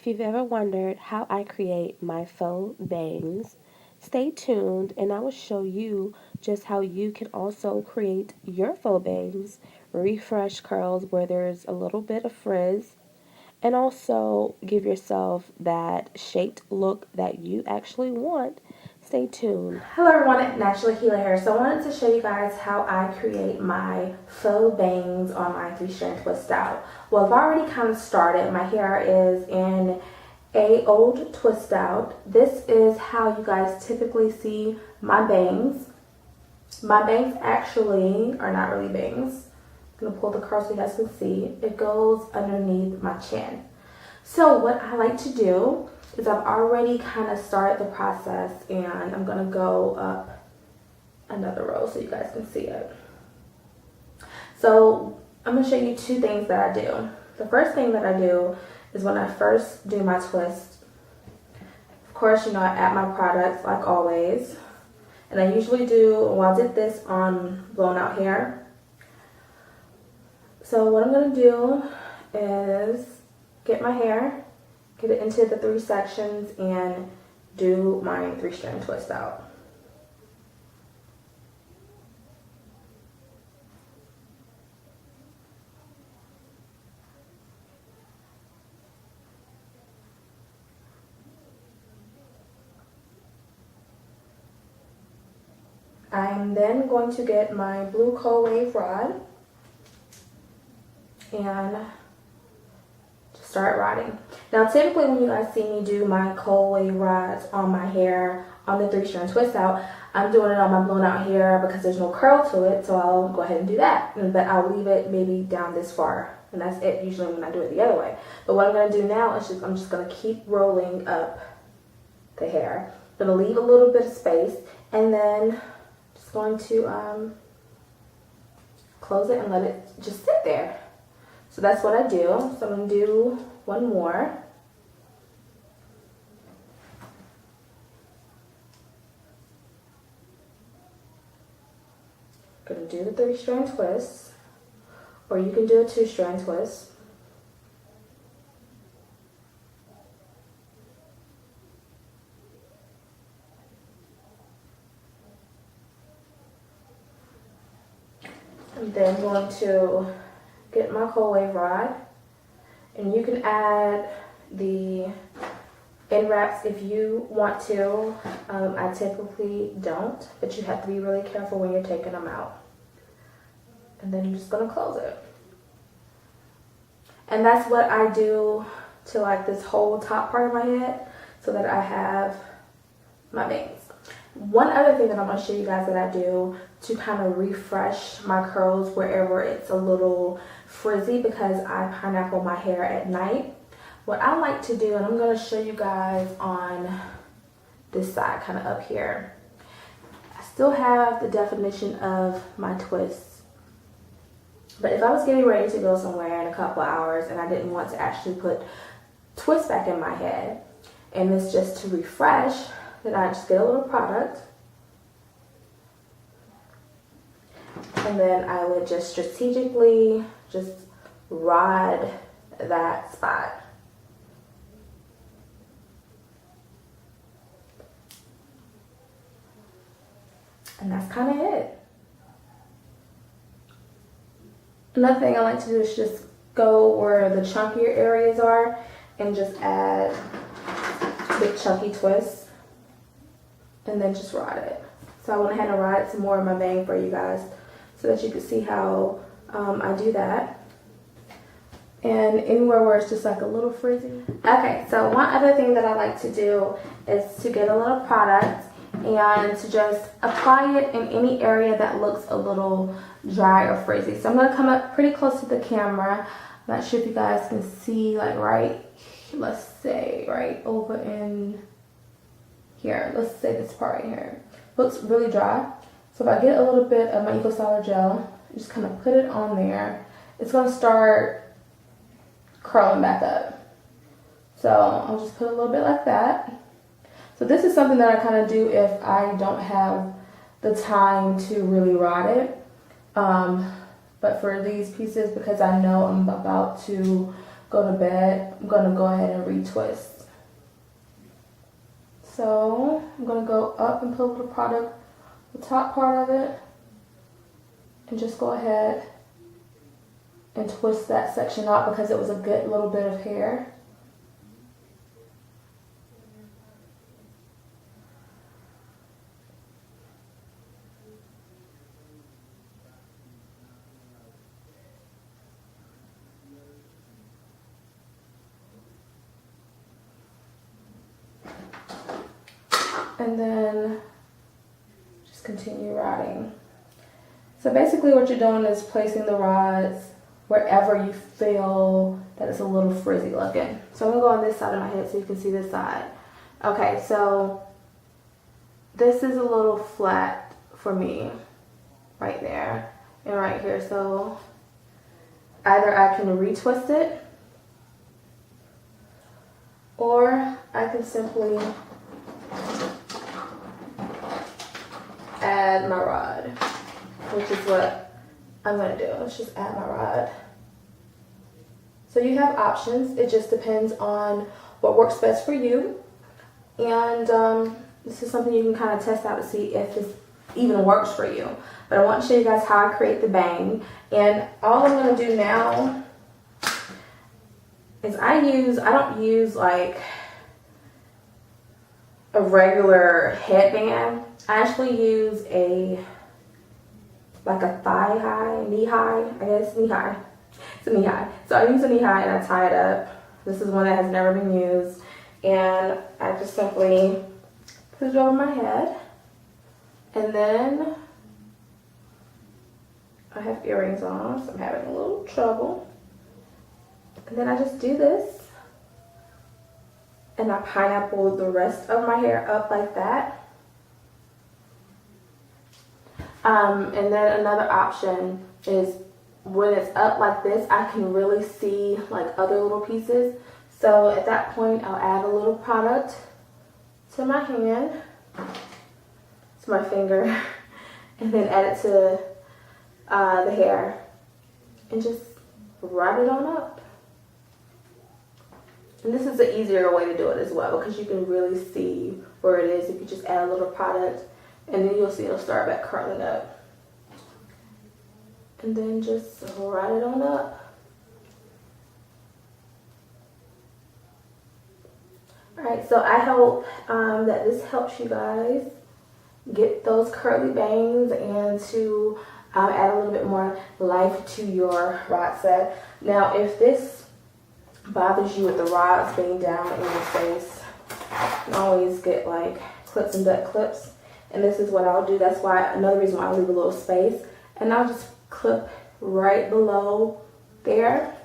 If you've ever wondered how I create my faux bangs, stay tuned and I will show you just how you can also create your faux bangs, refresh curls where there's a little bit of frizz, and also give yourself that shaped look that you actually want. Stay tuned. Hello everyone, NaturallyKela here. So I wanted to show you guys how I create my faux bangs on my 3-strand twist out. Well, I've already kind of started. My hair is in a old twist out. This is how you guys typically see my bangs. My bangs actually are not really bangs. I'm gonna pull the curl so you guys can see. It goes underneath my chin. So what I like to do is I've already kind of started the process and I'm gonna go up another row so you guys can see it. So I'm gonna show you two things that I do. The first thing that I do is when I first do my twist, of course, you know, I add my products like always. And I usually do, well, I did this on blown out hair. So what I'm gonna do is get my hair, get it into the 3 sections, and do my 3-strand twist out. I'm then going to get my blue cold wave rod and start rodding. Now typically when you guys see me do my cold wave rods on my hair on the 3-strand twist out, I'm doing it on my blown out hair because there's no curl to it, so I'll go ahead and do that. But I'll leave it maybe down this far, and that's it usually when I do it the other way. But what I'm going to do now is I'm just going to keep rolling up the hair. I'm going to leave a little bit of space and then just going to close it and let it just sit there. So that's what I do. So I'm going to do one more. I'm going to do the 3-strand twist, or you can do a 2-strand twist. I'm then going to get my cold wave rod, and you can add the end wraps if you want to. I typically don't, but you have to be really careful when you're taking them out. And then I'm just gonna close it. And that's what I do to like this whole top part of my head so that I have my bangs. One other thing that I'm going to show you guys that I do to kind of refresh my curls wherever it's a little frizzy, because I pineapple my hair at night. What I like to do, and I'm going to show you guys on this side, kind of up here. I still have the definition of my twists. But if I was getting ready to go somewhere in a couple hours and I didn't want to actually put twists back in my head, and it's just to refresh, then I just get a little product, and then I would just strategically just rod that spot. And that's kind of it. Another thing I like to do is just go where the chunkier areas are and just add big chunky twists. And then just rod it. So I went ahead and rod some more of my bang for you guys so that you can see how I do that. And anywhere where it's just like a little frizzy. Okay, so one other thing that I like to do is to get a little product and to just apply it in any area that looks a little dry or frizzy. So I'm going to come up pretty close to the camera. I'm not sure if you guys can see, like right, let's say right over in here, let's say this part right here looks really dry. So if I get a little bit of my Eco Styler gel, just kind of put it on there, it's going to start curling back up. So I'll just put a little bit like that. So this is something that I kind of do if I don't have the time to really rod it. But for these pieces, because I know I'm about to go to bed, I'm going to go ahead and retwist. So I'm going to go up and pull the product, the top part of it, and just go ahead and twist that section out because it was a good little bit of hair. And then just continue riding. So basically what you're doing is placing the rods wherever you feel that it's a little frizzy looking. So I'm gonna go on this side of my head so you can see this side. Okay, so this is a little flat for me right there and right here. So either I can retwist it or I can simply add my rod, which is what I'm gonna do. Let's just add my rod. So you have options. It just depends on what works best for you. And this is something you can kind of test out to see if this even works for you. But I want to show you guys how I create the bang. And all I'm gonna do now is I don't use like a regular headband. I actually use like a thigh high, knee high, I guess, knee high. It's a knee high. So I use a knee high and I tie it up. This is one that has never been used. And I just simply put it over my head. And then I have earrings on, so I'm having a little trouble. And then I just do this. And I pineapple the rest of my hair up like that. And then another option is when it's up like this, I can really see like other little pieces. So at that point, I'll add a little product to my hand, to my finger, and then add it to the hair and just ride it on up. And this is the easier way to do it as well because you can really see where it is if you just add a little product, and then you'll see it'll start back curling up. And then just ride it on up. Alright, so I hope that this helps you guys get those curly bangs and to add a little bit more life to your rod set. Now, if this bothers you with the rods being down in your face, you can always get like clips and duck clips. And this is what I'll do. That's why, another reason why I leave a little space. And I'll just clip right below there,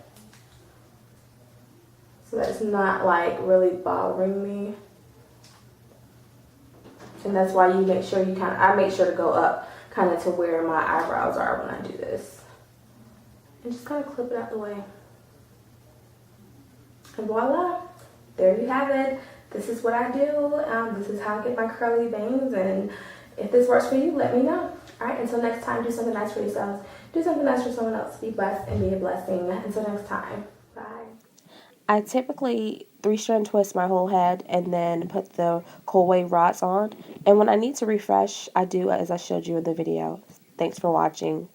so that it's not like really bothering me. And that's why you make sure I make sure to go up kind of to where my eyebrows are when I do this. And just kind of clip it out the way. And voila, there you have it. This is what I do. This is how I get my curly bangs. And if this works for you, let me know. All right, until next time, do something nice for yourselves. Do something nice for someone else. Be blessed and be a blessing. Until next time, bye. I typically 3-strand twist my whole head and then put the Colway rods on. And when I need to refresh, I do as I showed you in the video. Thanks for watching.